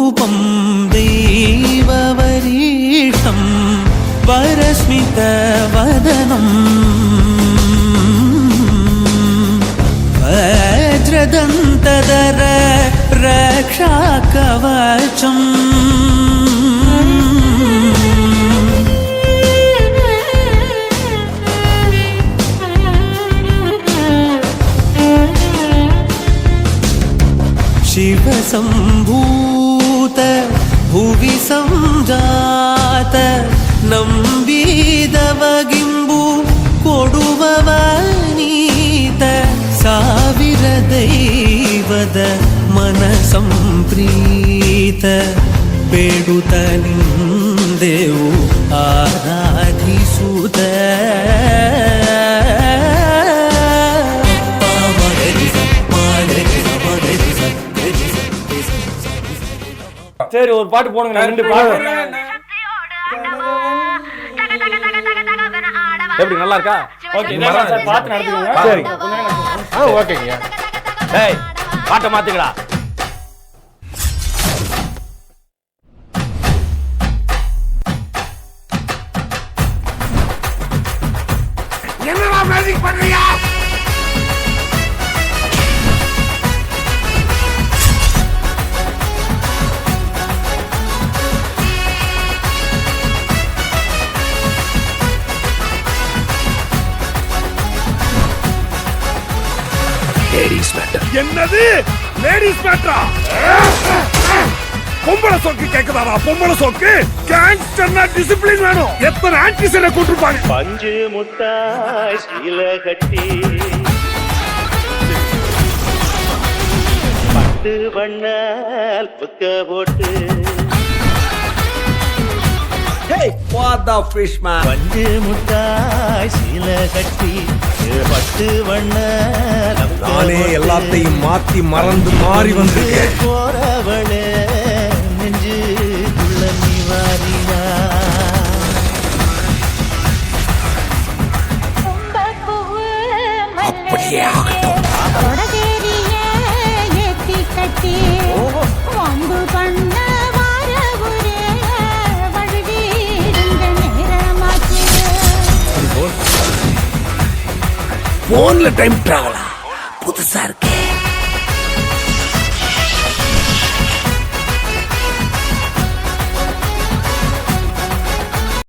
रूपं दैववरीष्ठं वरस्मितवदनं वज्रदन्तधर रक्षाकवचम् शिवसम्भूत भुवि संजात नम्बिदवगिम्बु कोडुववनीत ಸಾವಿರ ದೈವದ ಮನಸಂಪ್ರೀತ ಬೇಡುತ್ತ ನಿಂದೆವು ಆರಾಧಿಸುತ್ತ சரி ஒரு பாட்டு போடுங்க ரெண்டு பாட்டு எப்படி நல்லா இருக்கா ஓகே பாட்டு நடத்துங்க சரி ஓகேங்க டேய் பாட்டை மாத்துக்கடா என்னடா மேஜிக் பண்றியா என்னது லேடிஸ் மேட்டரா பொம்பளை சோக்கு கேக்குதாடா பொம்பளை சோக்கு கேங்ஸ்டர்னா டிசிப்ளின் வேணும் எத்தனை ஆன்டிசனை கூட்டிருப்பாங்க பஞ்சு முட்டாய் சீல கட்டி பட்டு வண்ணால் புக்க போட்டு Hey, what the fish man? பஞ்சு முட்டாய் சீல கட்டி பட்டு வண்ணால் நானே எல்லாத்தையும் மாத்தி மறந்து மாறி வந்திருக்கேன் போறவளே நெஞ்சுக்குள்ள நீ வாரியா அப்படியே ஆகட்டும் போன்ல டைம் டிராவலா புதுசா இருக்கு